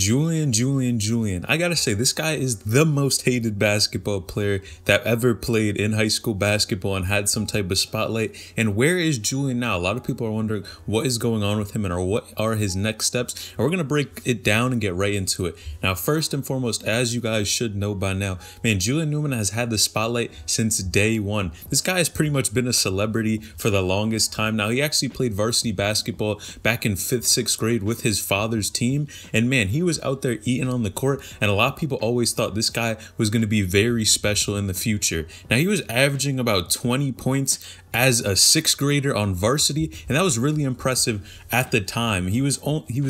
Julian. I gotta say, this guy is the most hated basketball player that ever played in high school basketball and had some type of spotlight. And where is Julian now? A lot of people are wondering what is going on with him and what are his next steps. And we're gonna break it down and get right into it. Now, first and foremost, as you guys should know by now, man, Julian Newman has had the spotlight since day one. This guy has pretty much been a celebrity for the longest time now. He actually played varsity basketball back in 5th, 6th grade with his father's team. And man, he was out there eating on the court, and a lot of people always thought this guy was going to be very special in the future. Now, he was averaging about 20 points as a 6th grader on varsity, and that was really impressive at the time. He was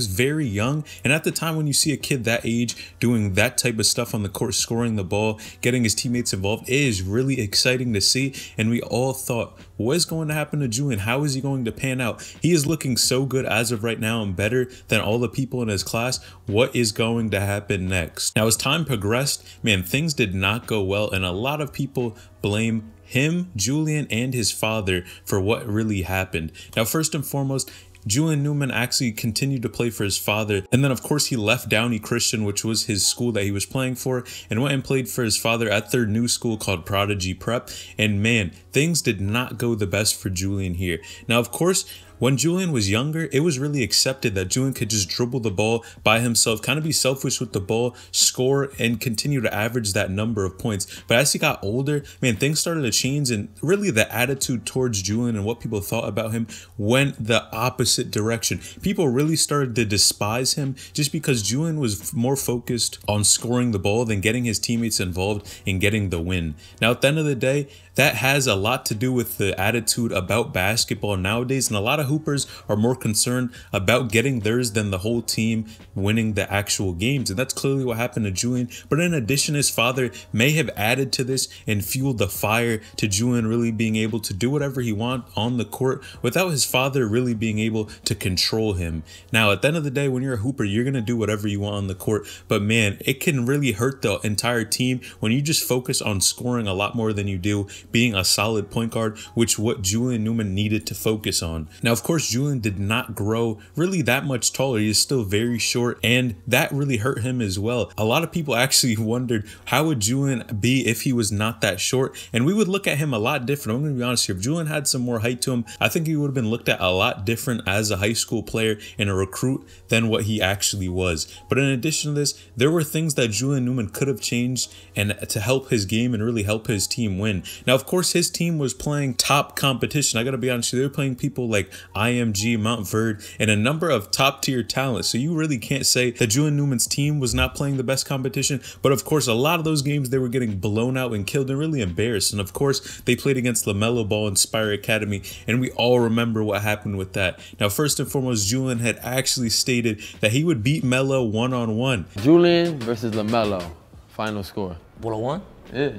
very young, and at the time when you see a kid that age doing that type of stuff on the court, scoring the ball, getting his teammates involved, it is really exciting to see. And we all thought, what is going to happen to Julian? How is he going to pan out? He is looking so good as of right now and better than all the people in his class. What is going to happen next? Now, as time progressed, man, things did not go well, and a lot of people blame him, Julian, and his father for what really happened. Now, first and foremost, Julian Newman actually continued to play for his father, and then of course he left Downey Christian, which was his school that he was playing for, and went and played for his father at their new school called Prodigy Prep. And man, things did not go the best for Julian here. Now, of course, when Julian was younger, it was really accepted that Julian could just dribble the ball by himself, kind of be selfish with the ball, score, and continue to average that number of points. But as he got older, man, things started to change, and really the attitude towards Julian and what people thought about him went the opposite direction. People really started to despise him just because Julian was more focused on scoring the ball than getting his teammates involved and getting the win. Now, at the end of the day, that has a lot to do with the attitude about basketball nowadays, and a lot of hoopers are more concerned about getting theirs than the whole team winning the actual games, and that's clearly what happened to Julian. But in addition, his father may have added to this and fueled the fire to Julian really being able to do whatever he wants on the court without his father really being able to control him. Now, at the end of the day, when you're a hooper, you're going to do whatever you want on the court, but man, it can really hurt the entire team when you just focus on scoring a lot more than you do being a solid point guard, which what Julian Newman needed to focus on. Now, of course, Julian did not grow really that much taller. He is still very short, and that really hurt him as well. A lot of people actually wondered, how would Julian be if he was not that short? And we would look at him a lot different. I'm going to be honest here. If Julian had some more height to him, I think he would have been looked at a lot different as a high school player and a recruit than what he actually was. But in addition to this, there were things that Julian Newman could have changed and to help his game and really help his team win. Now, of course, his team was playing top competition. I got to be honest, they were playing people like IMG, Mount Verde, and a number of top tier talent. So you really can't say that Julian Newman's team was not playing the best competition. But of course, a lot of those games, they were getting blown out and killed and really embarrassed. And of course, they played against LaMelo Ball and Spire Academy, and we all remember what happened with that. Now, first and foremost, Julian had actually stated that he would beat Melo one-on-one. Julian versus LaMelo, final score. 101? Yeah.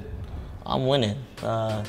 I'm winning. 11-8.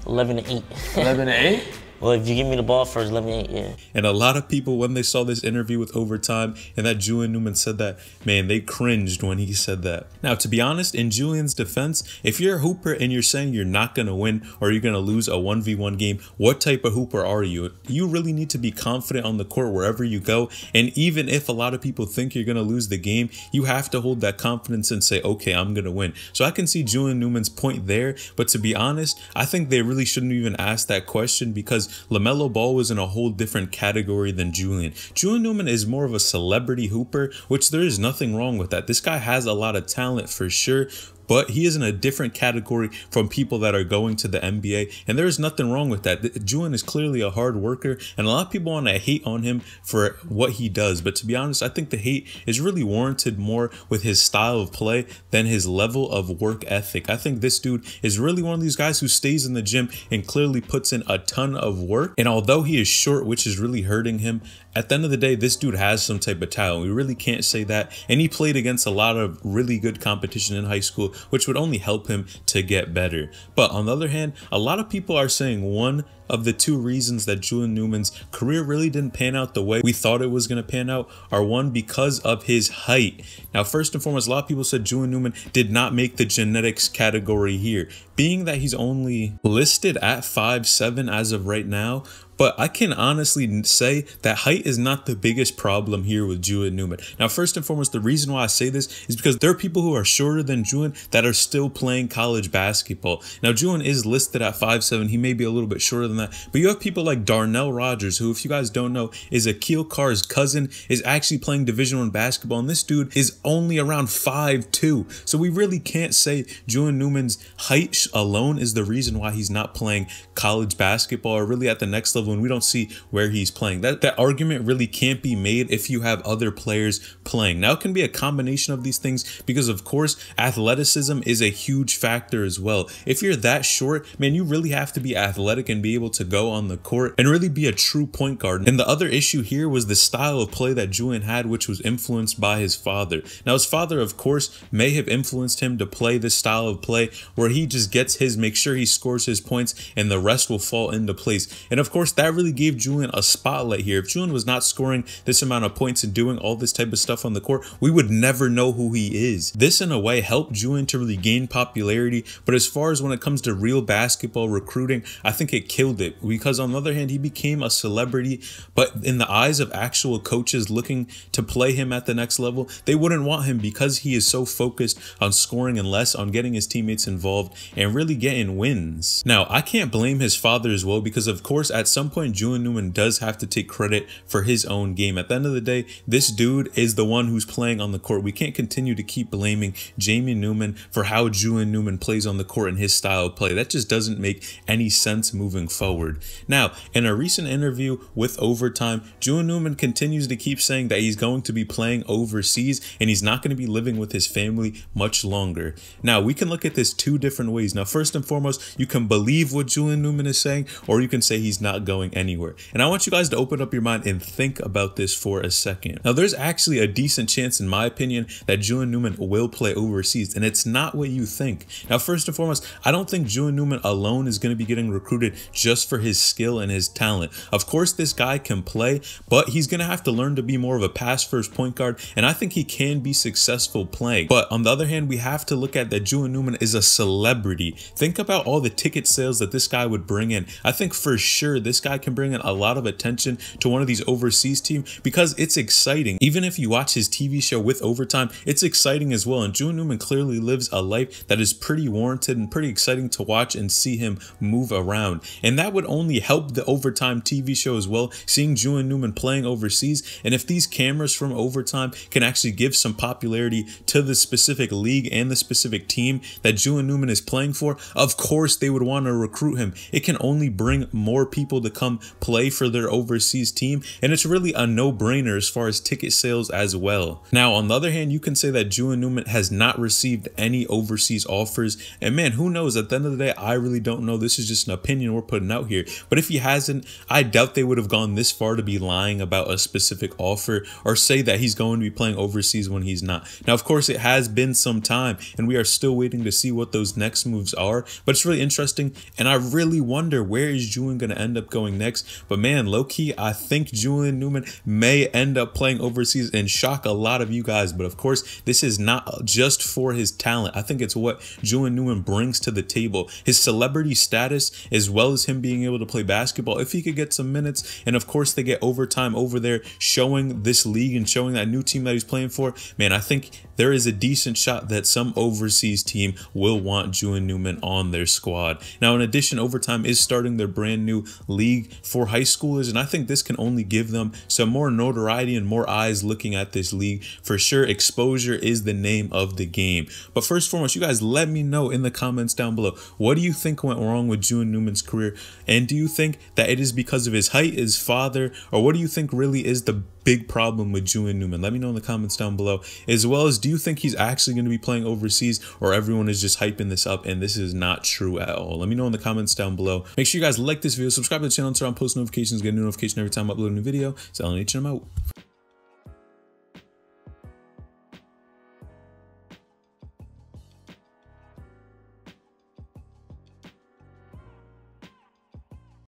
11-8? Well, if you give me the ball first, 11-8, yeah. And a lot of people, when they saw this interview with Overtime and that Julian Newman said that, man, they cringed when he said that. Now, to be honest, in Julian's defense, if you're a hooper and you're saying you're not going to win or you're going to lose a 1v1 game, what type of hooper are you? You really need to be confident on the court wherever you go. And even if a lot of people think you're going to lose the game, you have to hold that confidence and say, okay, I'm going to win. So I can see Julian Newman's point there. But to be honest, I think they really shouldn't even ask that question because LaMelo Ball was in a whole different category than Julian. Julian Newman is more of a celebrity hooper, which there is nothing wrong with that. This guy has a lot of talent for sure, but he is in a different category from people that are going to the NBA, and there is nothing wrong with that. Julian is clearly a hard worker, and a lot of people want to hate on him for what he does, but to be honest, I think the hate is really warranted more with his style of play than his level of work ethic. I think this dude is really one of these guys who stays in the gym and clearly puts in a ton of work, and although he is short, which is really hurting him, at the end of the day, this dude has some type of talent. We really can't say that. And he played against a lot of really good competition in high school, which would only help him to get better. But on the other hand, a lot of people are saying one of the two reasons that Julian Newman's career really didn't pan out the way we thought it was going to pan out are one, because of his height. Now, first and foremost, a lot of people said Julian Newman did not make the genetics category here, being that he's only listed at 5'7" as of right now. But I can honestly say that height is not the biggest problem here with Julian Newman. Now, first and foremost, the reason why I say this is because there are people who are shorter than Julian that are still playing college basketball. Now, Julian is listed at 5'7". He may be a little bit shorter than that, but you have people like Darnell Rogers, who, if you guys don't know, is Akil Carr's cousin, is actually playing Division I basketball, and this dude is only around 5'2". So we really can't say Julian Newman's height alone is the reason why he's not playing college basketball or really at the next level, and we don't see where he's playing. That argument really can't be made if you have other players playing. Now, it can be a combination of these things because, of course, athleticism is a huge factor as well. If you're that short, man, you really have to be athletic and be able to go on the court and really be a true point guard. And the other issue here was the style of play that Julian had, which was influenced by his father. Now, his father, of course, may have influenced him to play this style of play where he just gets make sure he scores his points and the rest will fall into place. And of course, that really gave Julian a spotlight here. If Julian was not scoring this amount of points and doing all this type of stuff on the court, we would never know who he is. This, in a way, helped Julian to really gain popularity. But as far as when it comes to real basketball recruiting, I think it killed it, because on the other hand, he became a celebrity, but in the eyes of actual coaches looking to play him at the next level, they wouldn't want him because he is so focused on scoring and less on getting his teammates involved and really getting wins. Now, I can't blame his father as well, because of course at some point Julian Newman does have to take credit for his own game. At the end of the day, this dude is the one who's playing on the court. We can't continue to keep blaming Jamie Newman for how Julian Newman plays on the court and his style of play. That just doesn't make any sense moving forward. Now, in a recent interview with Overtime, Julian Newman continues to keep saying that he's going to be playing overseas and he's not going to be living with his family much longer. Now, we can look at this two different ways. Now, first and foremost, you can believe what Julian Newman is saying, or you can say he's not going anywhere. And I want you guys to open up your mind and think about this for a second. Now, there's actually a decent chance, in my opinion, that Julian Newman will play overseas, and it's not what you think. Now, first and foremost, I don't think Julian Newman alone is going to be getting recruited just for his skill and his talent. Of course, this guy can play, but he's going to have to learn to be more of a pass-first point guard, and I think he can be successful playing. But on the other hand, we have to look at that Julian Newman is a celebrity. Think about all the ticket sales that this guy would bring in. I think for sure this guy can bring in a lot of attention to one of these overseas teams because it's exciting. Even if you watch his TV show with Overtime, it's exciting as well. And Julian Newman clearly lives a life that is pretty warranted and pretty exciting to watch and see him move around. And that would only help the Overtime TV show as well, seeing Julian Newman playing overseas. And if these cameras from Overtime can actually give some popularity to the specific league and the specific team that Julian Newman is playing for, of course they would want to recruit him. It can only bring more people to come play for their overseas team, and it's really a no-brainer as far as ticket sales as well. Now, on the other hand, you can say that Julian Newman has not received any overseas offers, and man, who knows? At the end of the day, I really don't know. This is just an opinion we're putting out here, but if he hasn't, I doubt they would have gone this far to be lying about a specific offer or say that he's going to be playing overseas when he's not. Now, of course, it has been some time, and we are still waiting to see what those next moves are, but it's really interesting, and I really wonder where is Julian going to end up going next. But man, low-key, I think Julian Newman may end up playing overseas and shock a lot of you guys. But of course, this is not just for his talent. I think it's what Julian Newman brings to the table. His celebrity status, as well as him being able to play basketball, if he could get some minutes, and of course they get Overtime over there showing this league and showing that new team that he's playing for, man, I think there is a decent shot that some overseas team will want Julian Newman on their squad. Now, in addition, Overtime is starting their brand new league for high schoolers, and I think this can only give them some more notoriety and more eyes looking at this league. For sure, exposure is the name of the game. But first and foremost, you guys let me know in the comments down below, what do you think went wrong with Julian Newman's career? And do you think that it is because of his height, his father, or what do you think really is the big problem with Julian Newman? Let me know in the comments down below. As well as, do you think he's actually going to be playing overseas, or everyone is just hyping this up and this is not true at all? Let me know in the comments down below. Make sure you guys like this video, subscribe to the channel, turn on post notifications, get a new notification every time I upload a new video. So I'll let you know I'm out.